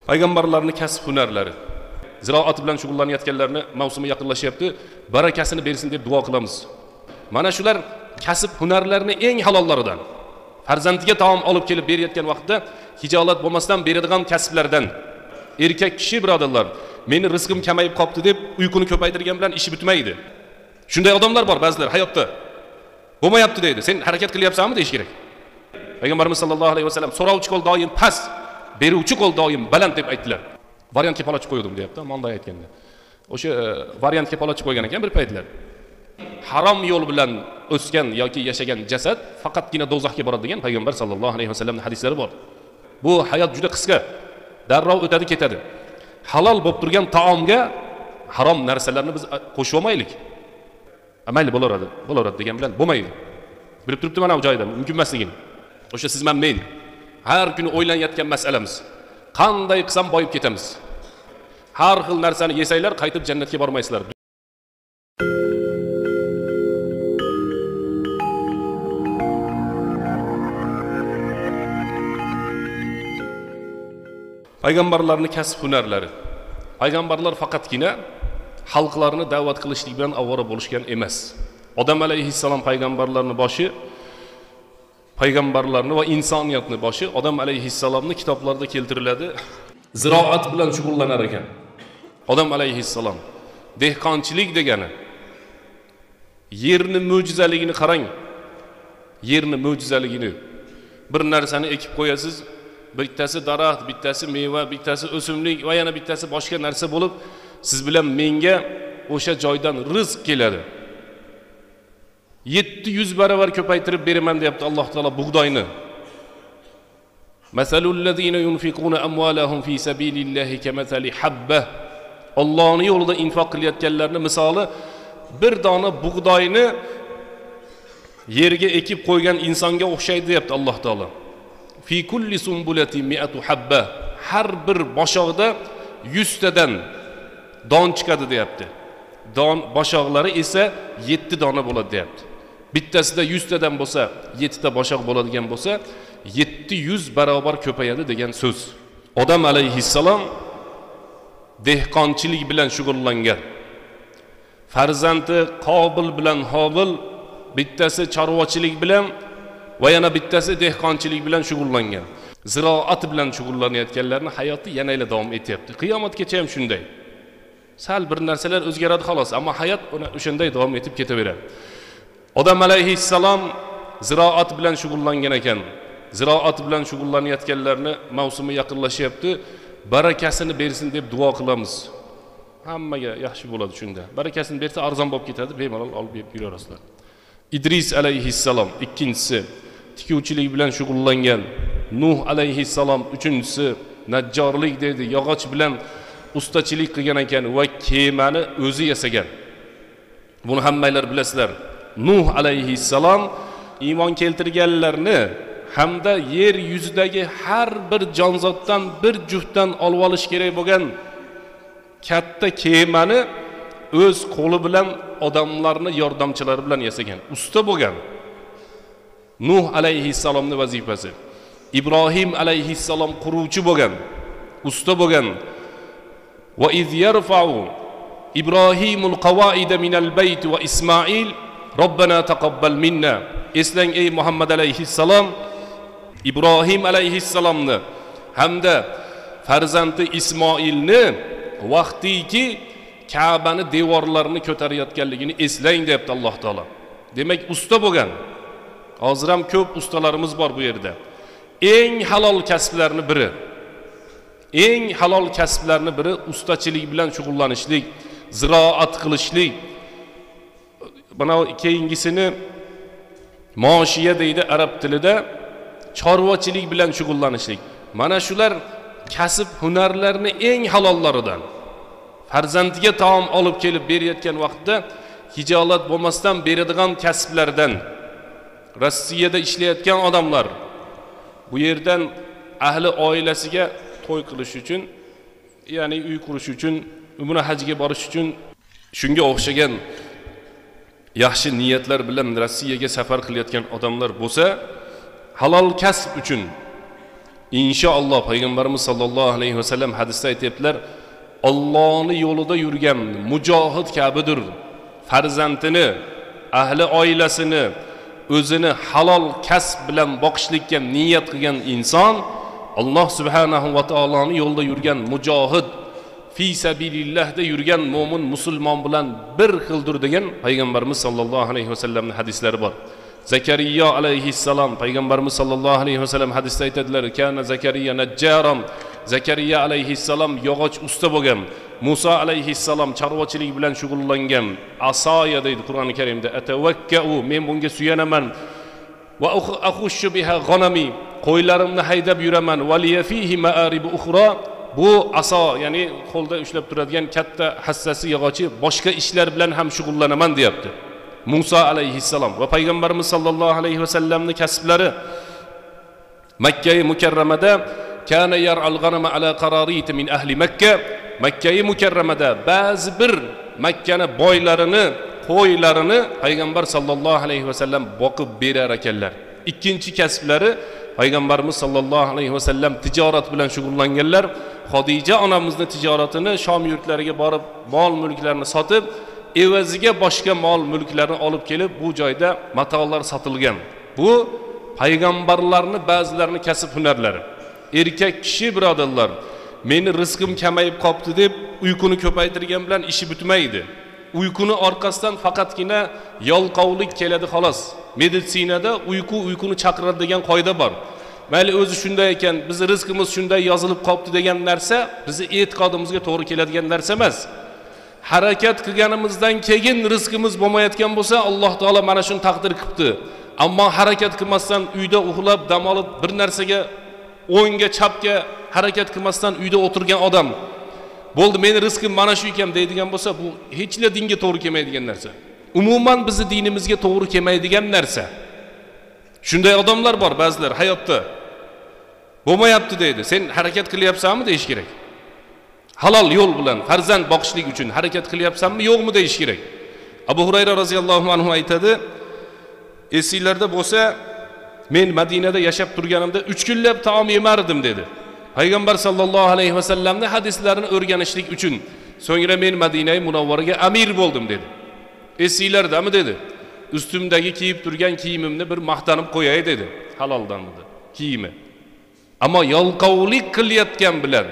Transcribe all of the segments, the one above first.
Payg'ambarlarning kasb hunarlari, ziroat bilan shug'ullanayotganlarni mavsumi yaqinlashyapti. Barakasini bersin deb duo qilamiz. Mana shular kasb hunarlarining eng halollaridan. Farzandiga taom olib kelib berayotgan vaqtda hijolat bo'lmasdan beradigan kasblardan. Erkak kishi birodarlar, meni rizqim kamayib qopti deb uyquni ko'paytirgan bilan ishi bitmaydi. Shunday odamlar bor ba'zilar hayotda. Bo'lmayapti deydi. Sen harakat qilyapsanmi deyish kerak. Payg'ambarimiz sollallohu alayhi vasallam so'rovchi qo'l doim past, beruvchi qo'l doim baland deb aytdilar. Variantga palachi qo'ydim deyapti, monday aytganda. O'sha variantga palachi qo'ygan ekan bir paytlar. Harom yo'l bilan o'sgan yoki yashagan jasad faqatgina do'zaxga boradi degan payg'ambar sollallohu alayhi vasallamning hadislari bor. Bu hayot juda qisqa. Darrov o'tadi ketadi. Halol bo'lib turgan taomga harom narsalarni biz qo'shib olmaylik. Mayli bo'laveradi degan bilan bo'lmaydi. Bilib turibdi mana bu joyda mumkin emasligini. O'sha siz men har kuni o'ylanayotgan masalamiz. Qanday qilsam boyib ketamiz? Har xil narsani yesanglar qaytib jannatga bormaysizlar. Payg'ambarlarning kasb hunarlari. Payg'ambarlar faqatgina xalqlarni da'vat qilishlik bilan avvora bo'lishgan emas. Odam alayhissalom payg'ambarlarning boshi, payg'ambarlarni va insoniyatning boshi Odam alayhissalomning kitoblarida keltiriladi. Ziroat bilan shug'ullanar ekan. Odam alayhissalom dehqonchilik degani yerni mo'jizaligini qarang. Yerni mo'jizaligini bir narsani ekib qo'yasiz, bittasi daraxt, bittasi meva, bittasi o'simlik va yana bittasi boshqa narsa bo'lib, siz bilan menga o'sha joydan rizq keladi. 700 baravar ko'paytirib beraman deyapti Alloh taolo bug'doyni. Masalul ladina yunfiquna amwalahum fi sabilillahi kamathali habba. Allohning yo'lida infoq qilayotganlarning misoli bir dona bug'doyni yerga ekib qo'ygan insonga o'xshaydi deyapti Alloh taolo. Fi kulli sumbulati mi'atu habba. Har bir boshoqda 100 tadan don chiqadi deyapti. Don boshoqlari esa 7 dona bo'ladi deyapti. Bittasida 100 tadan bo'lsa, 7 ta boshoq bo'ladigan bo'lsa, 700 barobar ko'payadi degan so'z. Odam alayhissalom dehqonchilik bilan shug'ullangan. Farzandi Qobil bilan Hobil bittasi chorvachilik bilan va yana bittasi dehqonchilik bilan shug'ullangan. Ziroat bilan shug'ullanayotganlarning hayoti yana davom etyapti. Qiyomatgacha ham shunday. Sal bir narsalar o'zgaradi xolos, ammo hayot o'shanday davom etib ketaveradi. Odam alayhissalom ziroat bilan shug'ullangan ekan. Ziroat bilan shug'ullanayotganlarni mavsumi yaqinlashyapti. Barakasini bersin deb duo qilamiz. Hammaga yaxshi bo'ladi shunda. Barakasini bersa arzon bo'lib ketadi, bemalol olib yuraverasizlar. İdris alayhissalom ikkinchisi tikuvchilik bilan shug'ullangan. Nuh alayhissalom uchinchisi najjorlik dedi, yog'och bilan ustachilik qilgan ekan va kemani o'zi yasagan. Buni hammalar bilasizlar. Nuh alayhissalom iymon keltirganlarni hamda yer yuzidagi har bir jonzotdan bir juftdan olib olish kerak bo'lgan katta kemani o'z qo'li bilan odamlarni yordamchilari bilan yasagan, usta bo'lgan. Nuh alayhissalomning vazifasi. İbrahim alayhissalom quruvchi bo'lgan, usta bo'lgan. Va iz yarfa'u İbrahimul qawaida minal bayt va Ismoil Robbana taqabbal minna. Eslang ey Muhammad alayhissalom, İbrahim alayhissalomni hamda farzandi Ismoilni vaqtiki Ka'bani devorlarini ko'tarayotganligini eslang deyapti Alloh taolo. Demak, usta bo'lgan. Hozir ham ko'p ustalarimiz bor bu yerda. Eng halol kasblarning biri. Eng halol kasblarning biri ustachilik bilan shug'ullanishlik, ziroat qilishlik. Bana keyingisini moshiya deydi arab tilida, chorvachilik bilan shug'ullanishlik. Mana shular kasb hunarlarining eng halollaridan. Farzandiga taom olib kelib berayotgan vaqtda hijolat bo'lmasdan beradigan kasblardan. Rossiyada ishlayotgan odamlar bu yerdan ahli oilasiga to'y qilish uchun, ya'ni uy qurish uchun, umra hajga borish uchun shunga o'xshagan yaxshi niyatlar bilan Rossiyaga safar qilayotgan odamlar bo'lsa, halol kasb uchun inshaalloh payg'ambarimiz sollallohu alayhi vasallam hadisda aytibdilar, Allohning yo'lida yurgan mujohid kabidir. Farzandini, ahli oilasini, o'zini halol kasb bilan boqishlikka niyat qilgan inson Alloh subhanahu va taoloning yo'lida yurgan mujohid, fi sabilillahda yurgan mo'min musulmon bilan bir xildir degan payg'ambarimiz sollallohu alayhi vasallamning hadislari bor. Zakariya alayhissalom payg'ambarimiz sollallohu alayhi vasallam hadisda aytadilar, kana Zakariya najjaram. Zakariya alayhissalom yog'och usta bo'lgan. Musa alayhissalom chorvachilik bilan shug'ullangan. Asoya deydi Qur'oni Karimda, atavakkau, men bunga suyanaman. Va akhushu biha ghanami, qo'ylarimni haydab yuraman. Valiya fihi ma'arib ukhra, bu aso, ya'ni qo'lda ushlab turadigan katta hassasi yog'ochi, boshqa ishlar bilan ham shug'ullanaman deyapti. Musa alayhissalom va payg'ambarimiz sollallohu alayhi vasallamning kasblari Makka-i Mukarramada kana yar'al ghanama ala qararit min ahli Makka. Makka-i Mukarramada ba'zi bir Makkani boylarini, qo'ylarini payg'ambar sollallohu alayhi vasallam boqib berar ekanlar. Ikkinchi kasblari payg'ambarimiz sollallohu alayhi vasallam tijorat bilan shug'ullanganlar. Xodija onamizning tijoratini Shom yurtlariga borib, mol mulklarni sotib, evaziga boshqa mol mulklarni olib kelib, bu joyda matolar sotilgan. Bu payg'ambarlarning ba'zilarini kasb hunarlari. Erkak kishi birodarlar, meni rizqim kamayib qopti deb uyquni ko'paytirgan bilan ishi bitmaydi. Uyquni orqasidan faqatgina yolqovlik keladi xolos. Meditsinada uyquni chaqiradi degan qoida bor. Mayli o'zi shunday ekan, biz rizqimiz shunday yozilib qopti degan narsa bizni e'tiqodimizga to'g'ri keladigan narsa emas. Harakat qilganimizdan keyin rizqimiz bo'lmayotgan bo'lsa, Alloh taolo mana shuni taqdir qilibdi. Ammo harakat qilmasdan uyda uxlab, dam olib, bir narsaga o'ngga, chapga harakat qilmasdan uyda o'tirgan odam, bo'ldi meni rizqim mana shu ekan deydigan bo'lsa, bu hechla dinga to'g'ri kelmaydigan narsa. Umuman bizni dinimizga to'g'ri kelmaydigan narsa. Shunday odamlar bor ba'zilar hayotda. Bo'lmayapti deydi. Sen harakat qilyapsanmi deyish kerak. Halol yo'l bilan farzand boqishlik uchun harakat qilyapsanmi, yo'qmi deyish kerak. Abu Hurayra roziyallohu anhu aytadi, esinglarda bo'lsa, men Madinada yashab turganimda 3 kunlab taom yemardim dedi. Payg'ambar sallallohu alayhi vasallamning hadislarini o'rganishlik uchun so'ngra men Madinai Munawvaraga amir bo'ldim dedi. Esinglardami dedi. Ustimdagi kiyib turgan kiyimimni bir maqtanib qo'yay dedi. Haloldan dedi kiyimi. Ammo yolqovlik qilayotgan bilan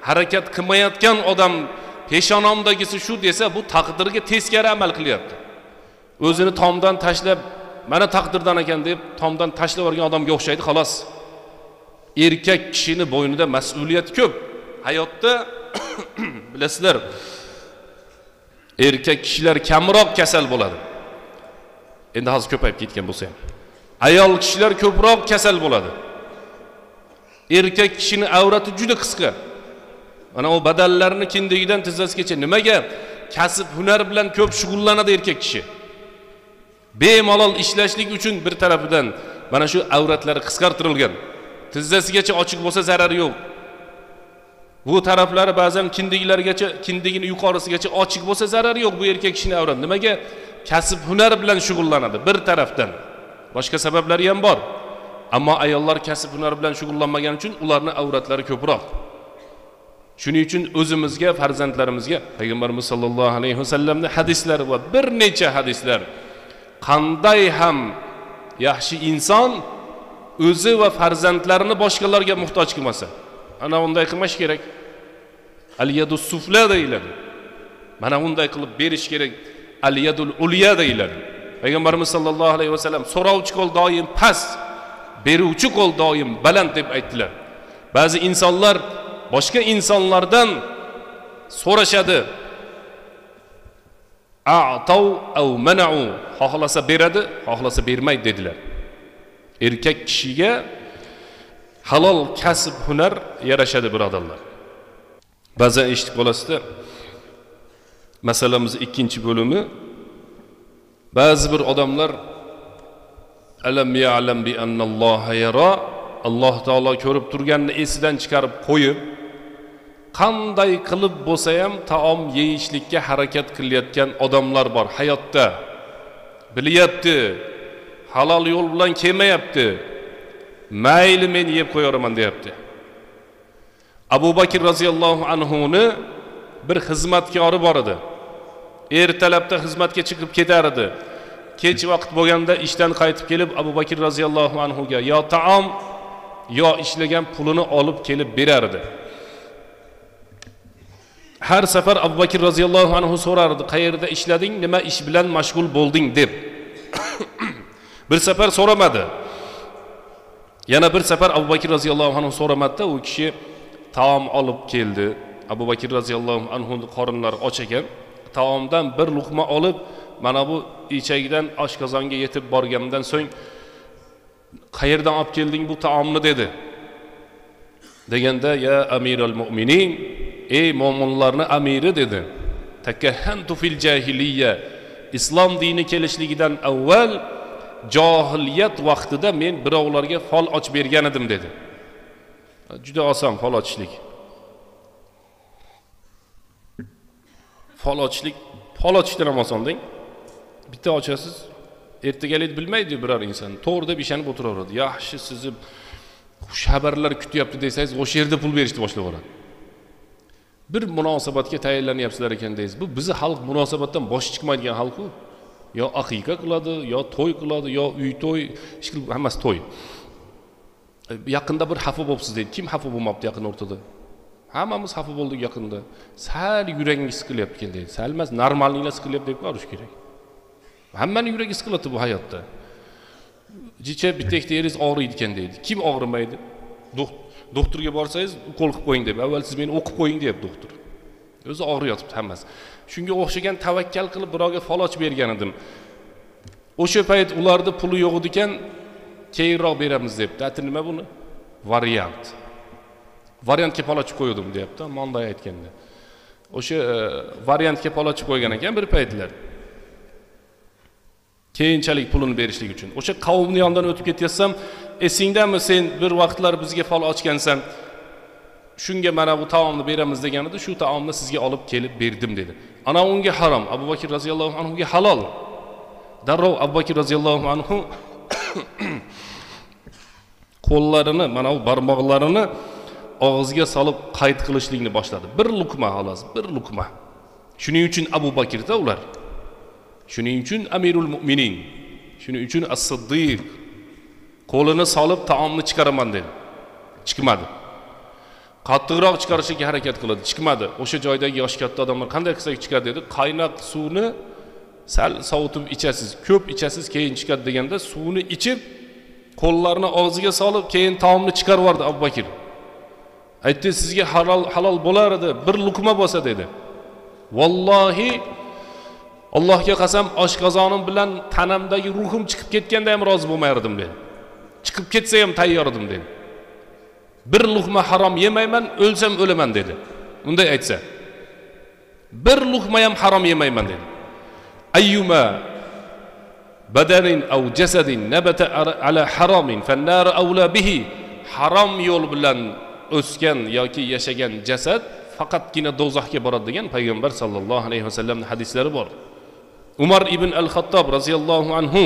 harakat qilmayotgan odam peshonamdagisi shu desa, bu taqdirga teskari amal qilyapti. O'zini tomdan tashlab, mana taqdirdan ekan deb tomdan tashlab yuborgan odamga o'xshaydi xolos. Erkak kishini bo'ynida mas'uliyat ko'p. Hayotda bilasizlar, erkak kishilar kamroq kasal bo'ladi. Endi hozir ko'payib ketgan bo'lsa ham. Ayol kishilar ko'proq kasal bo'ladi. Erkak kishining avrati juda qisqa. Mana o badallarini kindigidan tizzasigacha nimaga kasb hunar bilan ko'p shug'ullanadi erkak kishi. Bemalol ishlashlik uchun bir tarafidan mana shu avratlari qisqartirilgan. Tizzasigacha ochiq bo'lsa zarari yo'q. Bu taraflari ba'zan kindiklarigacha, kindigini yuqorisigacha ochiq bo'lsa zarari yo'q bu erkak kishining avrati. Nimaga? Kasb hunar bilan shug'ullanadi bir tarafdan. Boshqa sabablari ham bor. Ammo ayollar kasb hunar bilan shug'ullanmagan uchun ularning avratlari ko'proq. Shuning uchun o'zimizga, farzandlarimizga payg'ambarimiz sollallohu alayhi vasallamning hadislari va bir necha hadislar qanday ham yaxshi inson o'zi va farzandlarini boshqalarga muhtoj qilmasa, ana unday qilmash kerak. Al-yadus sufla deyiladi. Mana unday qilib berish kerak. Al-yadul ulya deyiladi. Payg'ambarimiz sollallohu alayhi vasallam so'rovchi qo'l doim past, beruvchi qo'l doim baland deb aytdilar. Ba'zi insonlar boshqa insonlardan so'rashadi. A'tau aw mana'u, xohlasa beradi, xohlasa bermaydi dedilar. Erkak kishiga halol kasb hunar yarashadi birodarlar. Ba'zan eshitib qolasizda, masalamiz ikkinchi bo'limi, ba'zi bir odamlar alam ya'lam bi annalloha yara, Alloh taolo ko'rib turganini esidan chiqarib qo'yib, qanday qilib bo'lsa ham taom yeyishlikka harakat qilayotgan odamlar bor hayotda. Bilyapti, halol yo'l bilan kelmayapti. mayli men yeb qo'yaman deyapti. Abu Bakr roziyallohu anhuni bir xizmatkori bor edi. Ertalabda xizmatga chiqib ketar edi. Kech vaqt bo'lganda ishdan qaytib kelib Abu Bakr roziyallohu anhuga yo taom yo ishlagan pulini olib kelib berardi. Har safar Abu Bakr roziyallohu anhu so'rardi, "Qayerda ishlading, nima ish bilan mashg'ul bo'lding?" deb. Bir safar so'ramadi. Yana bir safar Abu Bakr roziyallohu anhu so'ramadi-da, u kishi taom olib keldi. Abu Bakr roziyallohu anhuning qorinlari och ekan. Taomdan bir luqma olib, mana bu ichakdan oshqozonga yetib borgandan so'ng, "Qayerdan olib kelding bu taomni?" dedi. Deganda, "Ya Amirul Mu'minin, ey mo'minlarning amiri" dedi. "Takahhantu fil jahiliyya, islom dini kelishligidan avval jahiliyat vaqtida men birovlarga fol ochib bergan edim" dedi. Juda oson fol ochishlik. Fol ochishdan ham oson-deng. Bitta ochasiz, ertagalik bilmaydi biror inson. To'g'ri deb ishonib o'tiraveradi. Yaxshi sizni xush xabarlar kutyapti desangiz, o'sha yerda pul berishni boshlayveradi. Bir munosabatga tayyorlanyapsizlar ekan deysiz. Bu bizi xalq munosabatdan bosh chiqmaydigan xalq-ku. Yo aqiqa qiladi, yo to'y qiladi, yo uy to'y, hammasi to'y. Yaqinda bir xafa bo'libsiz deydi. Kim xafa bo'lmabdi yaqin o'rtada? Hammamiz xafa bo'ldik yaqinda. Sal yuragingiz siqilyapti ekan deydi. Sal emas, normalliklar siqilyapti deb qarish kerak. Hammaning yuragi siqiladi bu hayotda. Jicha bitek teringiz og'riydi ekan deydi. Kim og'rimaydi? Doktorga borsangiz, ukol qilib qo'ying deb. Avval siz meni o'qib qo'ying deyapti doktor. O'zi og'riyotibdi hammasi. Shunga o'xshagan tavakkal qilib birovga fol ochib bergan edim. O'sha payt ularda puli yo'q ekan, keyinroq beramiz debdi. Ati nima buni? Variant. Variantga fol ochib qo'ydim deyapti, monday aytganda. O'sha variantga fol ochib qo'ygan ekan bir paytlar. Keyinchalik pulini berishlik uchun. O'sha qavmning yonidan o'tib ketyapsam, esingdami sen bir vaqtlar bizga fol ochgansan, shunga mana bu taomni beramiz deganida, shu taomni sizga olib kelib berdim dedi. Ana unga harom, Abu Bakr roziyallohu anhuga halol. Darrov Abu Bakr roziyallohu anhu qo'llarini, mana bu barmoqlarini og'ziga solib qayd qilishlikni boshladi. Bir luqma xolos, bir luqma. Shuning uchun Abu Bakrda ular. Shuning uchun Amirul Mu'minin, shuning uchun As-Siddiq qo'lini solib taomni chiqaraman dedi. Chiqmadi. Qattiqroq chiqarishga harakat qiladi, chiqmadi. O'sha joydagi yosh katta odamlar qanday qilsak chiqadi dedi. Qaynoq suvni sal sovutib ichasiz, ko'p ichasiz, keyin chiqadi deganda suvni ichib, qo'llarini og'ziga solib, keyin taomni chiqarib yubordi Abu Bakr. Aytdi, sizga halol bo'lar edi, bir luqma bo'lsa dedi. Vallohi Allohga qasam, oshqozonim bilan tanamdagi ruhim chiqib ketganda ham rozi bo'lmayardim dedi. Chiqib ketsa ham tayyor edim dedi. Bir luqma harom yemayman, o'lsam o'laman dedi. Unday aytsa, bir luqma ham harom yemayman dedi. Ayyuma badarin aw jasadin nabata ala haramin fan-nar awla bihi. Harom yo'l bilan o'sgan yoki yashagan jasad faqatgina do'zaxga boradi degan payg'ambar sallallohu alayhi vasallamning hadislari bor. Umar ibn al-Xattob roziyallohu anhu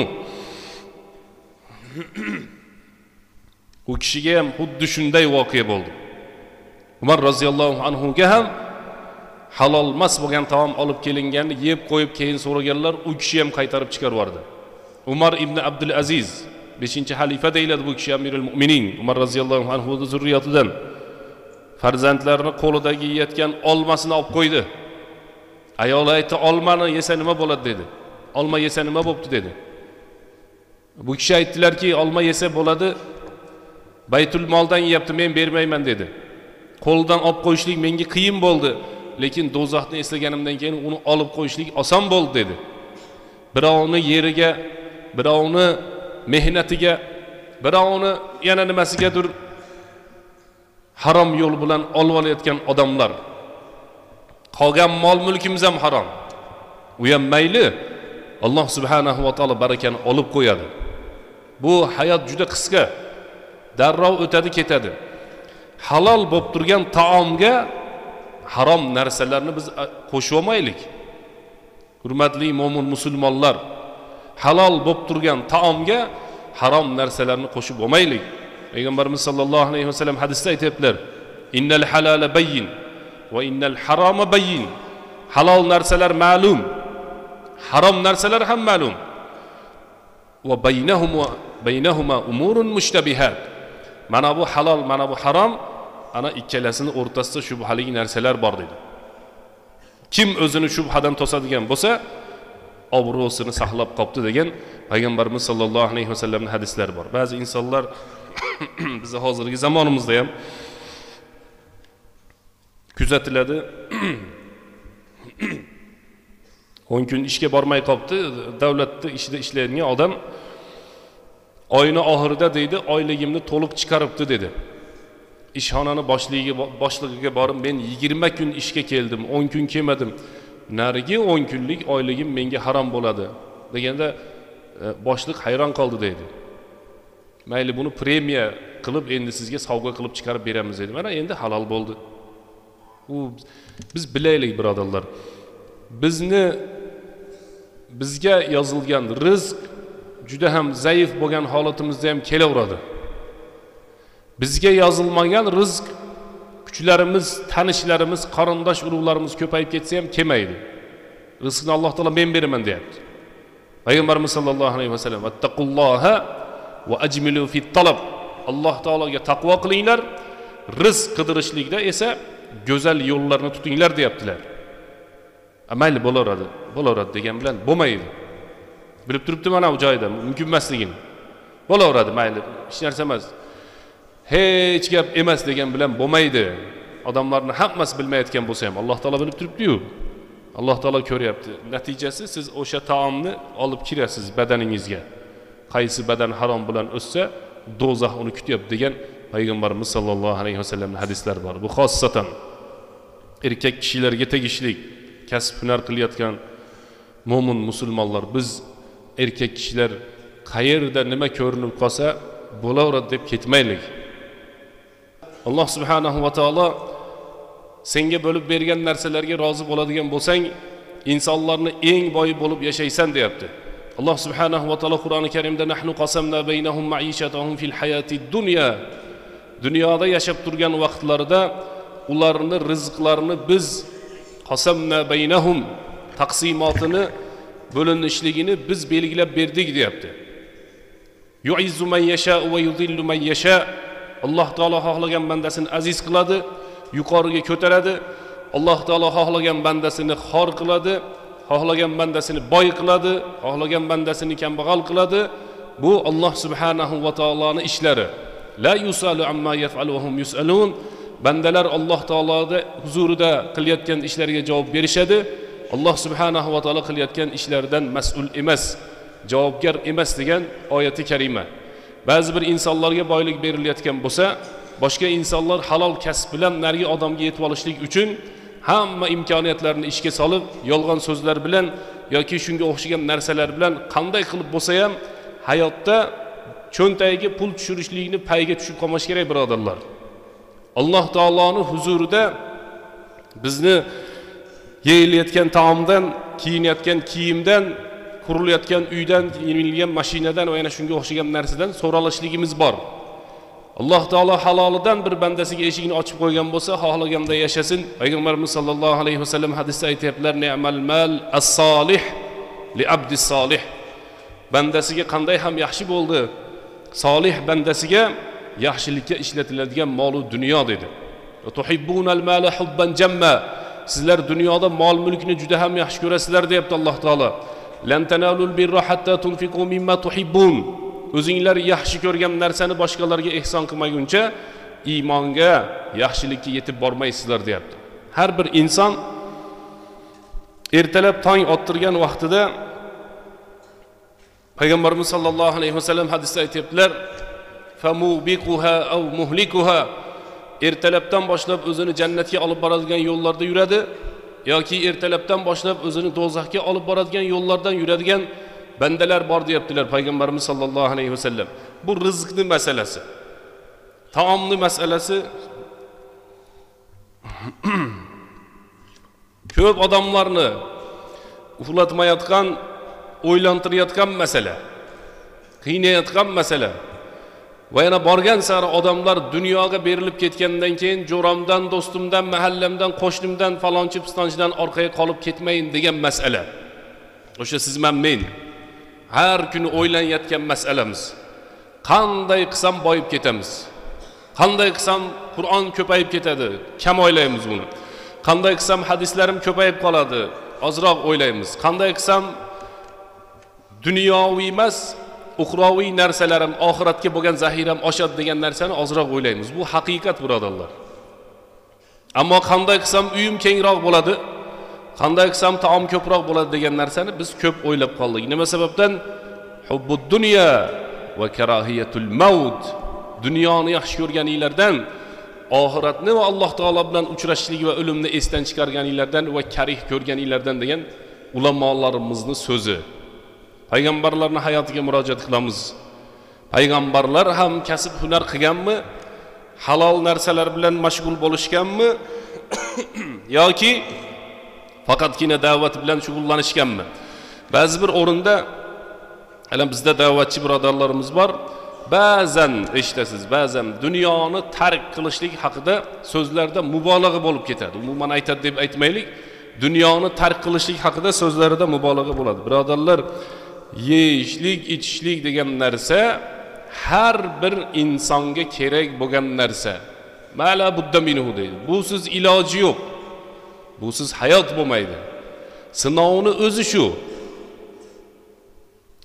u kishiga ham xuddi shunday voqea bo'ldi. Umar roziyallohu anhu ga ham halol emas bo'lgan taom olib kelinganini yeb qo'yib keyin so'raganlar, u kishi ham qaytarib chiqarib yubordi. Umar ibn Abdul Aziz 5-xalifa deyiladi bu kishi, Amirul Mu'minin. Umar roziyallohu anhu zurriyatidan farzandlarini qo'lidagi yeyotgan olmasini olib qo'ydi. Ayol aytdi, olmani yesa nima bo'ladi dedi. Olma yesa nima bo'pti dedi. Bu kishi aytdilarki, olma yesa bo'ladi, Baytul moldan yeyapti, men bermayman dedi. Qo'ldan olib qo'yishlik menga qiyin bo'ldi, lekin do'zaxni eslaganimdan keyin uni olib qo'yishlik oson bo'ldi dedi. Birovni yeriga, birovni mehnatiga, birovni yana nimasigadir harom yo'l bilan olib olayotgan odamlar. Qolgan mol mulkimiz ham harom. U ham mayli, Alloh subhanahu va taolo barakani olib qo'yadi. Bu hayot juda qisqa. Darrov o'tadi ketadi. Halol bo'lib turgan taomga harom narsalarni biz qo'shib olmaylik. Hurmatli mo'min musulmonlar, halol bo'lib turgan taomga harom narsalarni qo'shib olmaylik. Peygamberimiz sallallohu alayhi vasallam hadisda aytibdilar: "Innal halala bayyin va innal harama bayyin." Halol narsalar ma'lum, harom narsalar ham ma'lum. Va baynahuma umurun mushtabihat. Mana bu halol, mana bu harom, ana ikkalasini o'rtasida shubhali narsalar bor dedi. Kim o'zini shubhadan to'sadigan bo'lsa, obro'sini saqlab qopti degan Payg'ambarimiz sallallohu alayhi vasallamning hadislari bor. Ba'zi insonlar bizni hozirgi zamonimizda ham kuzatiladi. 10 kun ishga bormay qopti, davlatda ishida ishlaydigan odam oyning oxirida deydi, oyligimni to'liq chiqaribdi dedi. İşxonani boshlig'iga borib, men 20 kun ishga keldim, 10 kun kelmadim. Narigi 10 kunlik oyligim menga harom bo'ladi deganda boshliq hayron qoldi deydi. Mayli buni premiya qilib endi sizga sovg'a qilib chiqarib beramiz dedi. Mana endi halol bo'ldi. Biz bilaylik birodarlar. Bizga yozilgan rizq juda ham zaif bo'lgan holatimizda ham kelaveradi. Bizga yozilmagan rizq kuchlarimiz, tanishlarimiz, qarindosh urug'larimiz ko'payib ketsa ham kelmaydi. Rizqni Alloh taolo men beraman deyapti. Payg'ambarimiz sallallohu alayhi vasallam: "Vattaqulloha va ajmilu fit talab." Alloh taologa taqvo qilinglar, rizq qidirishlikda esa go'zal yo'llarni tutinglar deyaptilar. Mayli bo'laveradi degan bilan bo'lmaydi. Bilib turibdi mana bu joyda mumkin emasligini. Bo'laveradi, mayli, hech narsa emas. Hech gap emas degan bilan bo'lmaydi. Odamlarni hammasi bilmayotgan bo'lsa ham Alloh taolo bilib turibdi-yu. Alloh taolo ko'ryapti. Natijasi siz o'sha taomni olib kirasiz badaningizga. Qaysi badan harom bilan o'ssa, do'zax uni kutyapti degan Payg'ambarimiz sallallohu alayhi vasallamning hadislari bor. Bu xossatan erkak kishilarga tegishli kasb hunar qilayotgan mo'min musulmonlar, biz erkak kishilar qayerda nima ko'rinib qolsa bo'laveradi deb ketmaylik. Alloh subhanahu va taolo senga bo'lib bergan narsalarga rozi bo'ladigan bo'lsang, insonlarni eng boy bo'lib yashaysan deyapti. Alloh subhanahu va taolo Qur'oni Karimda nahnu qasamna baynahum ma'ishatahum fil hayati dunya. Dunyoda yashab turgan vaqtlarida ularning rizqlarini biz qasamna baynahum taqsimotini, bo'linishligini biz belgilab berdik deyapti. Yu'izzu man yasha va yudillu man yasha. Alloh taolo xohlagan bandasini aziz qiladi, yuqoriga ko'taradi. Alloh taolo xohlagan bandasini xor qiladi, xohlagan bandasini boy qiladi, xohlagan bandasini kambag'al qiladi. Bu Alloh subhanahu va taoloning ishlari. La yusalu amma yaf'alu wa hum yusalun. Bandalar Alloh taoloda huzurida qilayotgan ishlariga javob berishadi. Alloh subhanahu va taolo qilayotgan ishlaridan mas'ul emas, javobgar emas degan oyati karima. Ba'zi bir insonlarga boylik berilayotgan bo'lsa, boshqa insonlar halol kasb bilan nargi odamga yetib olishlik uchun hamma imkoniyatlarni ishga solib, yolg'on so'zlar bilan yoki shunga o'xshagan narsalar bilan qanday qilib bo'lsa ham hayotda cho'ntagiga pul tushirishlikni payga tushib qolmash kerak birodarlar. Alloh taoloning huzurida bizni yeyilayotgan taomdan, kiyinayotgan kiyimdan, qurilayotgan uydan, yinilgan mashinadan va yana shunga o'xshagan narsadan so'ralishligimiz bor. Alloh taolo halolidan bir bandasiga eshigini ochib qo'ygan bo'lsa, xohlaganda yashasin. Payg'ambarimiz sallallohu alayhi vasallam hadisda aytibdilar: "Ni'mal mal as-solih li abdi solih." Bandasiga qanday ham yaxshi bo'ldi. Solih bandasiga yaxshilikka ishlatiladigan mol-u dunyo dedi. "Tuhibbunal mala hubban jamma." Sizlar dunyoda mol mulkni juda ham yaxshi ko'rasizlar deyapti Alloh taolo. "Lan tanalul birra hatta tunfiqu mimma tuhibbun." O'zinglar yaxshi ko'rgan narsani boshqalarga ehson qilmaguncha iymonga, yaxshilikka yetib bormaysizlar deyapti. Har bir inson ertalab tong ottirgan vaqtida Payg'ambarimiz sallallohu alayhi vasallam hadisda aytibdilar: "Famubiquha aw muhlikuha." Ertalabdan boshlab o'zini jannatga olib boradigan yo'llarda yuradi yoki ertalabdan boshlab o'zini do'zaxga olib boradigan yo'llardan yuradigan bandalar bor deyaptilar Payg'ambarimiz sallallohu alayhi vasallam. Bu rizqni masalasi, taomni masalasi ko'p odamlarni uxlatmayotgan, o'ylantirayotgan masala, qiynayotgan masala. va yana borgan sari odamlar dunyoga berilib ketgandan keyin jo'ramdan, do'stimdan, mahallamdan, qo'shnimdan, falonchi pistonchidan orqaga qolib ketmayin degan masala. O'sha siz bilan men har kuni o'ylanayotgan masalamiz. Qanday qilsam boyib ketamiz? Qanday qilsam Qur'on ko'payib ketadi? Kam o'ylaymiz buni. Qanday qilsam hadislarim ko'payib qoladi? Ozroq o'ylaymiz. Qanday qilsam dunyoviy emas, uxroviy narsalarim, oxiratga bo'lgan zahiram oshadi degan narsani ozroq o'ylaymiz. Bu haqiqat, birodarlar. Ammo qanday qilsam uyim kengroq bo'ladi, qanday qilsam taom ko'proq bo'ladi degan narsani biz ko'p o'ylab qoldik. Nima sababdan? Hubbud dunya va karahiyatul maut. Dunyoni yaxshi ko'rganinglardan, oxiratni va Alloh taolo bilan uchrashishlik va o'limni esdan chiqarganinglardan va karih ko'rganinglardan degan ulamolarimizning so'zi. Payg'ambarlarning hayotiga murojaat qilamiz. Payg'ambarlar ham kasb hunar qilganmi? Halol narsalar bilan mashg'ul bo'lishganmi? yoki faqatgina da'vat bilan shug'ullanishganmi? Ba'zi bir o'rinda hali bizda da'vatchi birodarlarimiz bor. Ba'zan eshitasiz, ba'zan dunyoni tark qilishlik haqida so'zlarda mubolag'a bo'lib ketadi. Umuman aytadi deb aytmaylik. Dunyoni tark qilishlik haqida so'zlarida mubolag'a bo'ladi. Birodarlar, yeyishlik, ichishlik degan narsa har bir insonga kerak bo'lgan narsa. Mala budda minhu deydi. Busiz iloji yo'q. Busiz hayot bo'lmaydi. Sinovni o'zi shu.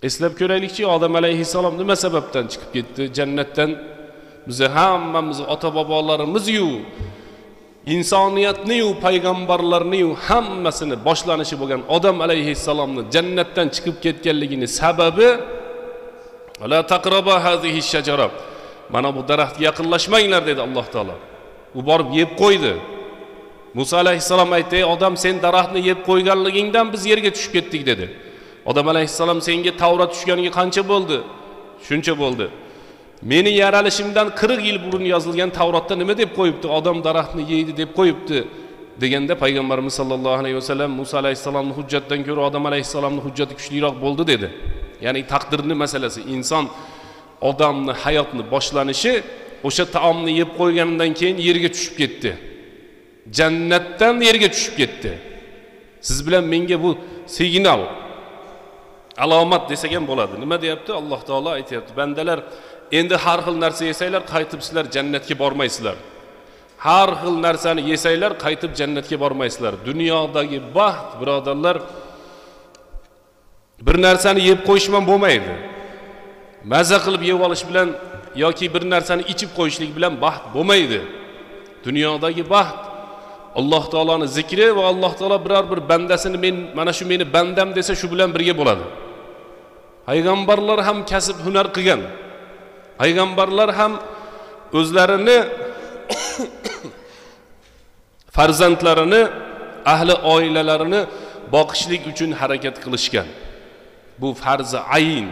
Eslab ko'raylikchi, Odam alayhissalom nima sababdan chiqib ketdi jannatdan? Biz hammamiz ota-bobolarimiz-yu, insoniyatni-yu, payg'ambarlarni-yu hammasini boshlanishi bo'lgan Odam alayhissalomni jannatdan chiqib ketganligini sababi la taqraba hazihi shajara. Mana bu daraxtga yaqinlashmanglar dedi Alloh taolo. U borib yeb qo'ydi. Musa alayhissalom aytdi: "Ey odam, sen daraxtni yeb qo'yganligingdan biz yerga tushib ketdik" dedi. Odam alayhissalom: "Senga Tavrat tushganiga qancha bo'ldi?" "Shuncha bo'ldi." "Meni yaralishimdan 40 yil burun yozilgan Tavratda nima deb qo'yibdi? Odam daraxtni yeydi deb qo'yibdi" deganda payg'ambarimiz sollallohu alayhi vasallam Musa alayhissalomning hujjatdan ko'ra Odam alayhissalomning hujjati kuchliroq bo'ldi dedi. Ya'ni taqdirning masalasi, inson odamning hayotni boshlanishi o'sha taomni yeb qo'ygandan keyin yerga tushib ketdi. Jannatdan yerga tushib ketdi. Siz bilan menga bu signal, alomat desak ham bo'ladi. Nima deyapti? Alloh taolo aytayapti: "Bandalar, endi har xil narsa yesanglar, qaytib sizlar jannatga bormaysizlar. Har xil narsani yesanglar, qaytib jannatga bormaysizlar." Dunyodagi baxt, birodarlar, bir narsani yeb qo'yishman bo'lmaydi. Maza qilib yeb olish bilan yoki bir narsani ichib qo'yishlik bilan baxt bo'lmaydi. Dunyodagi baxt Alloh taoloning zikri va Alloh taolo biror bir bandasini mana shu meni bandam desa shu bilan birga bo'ladi. Payg'ambarlar ham kasb hunar qilgan. Payg'ambarlar ham o'zlarini farzandlarini, ahli oilalarini boqishlik uchun harakat qilishgan. Bu farzi ayn.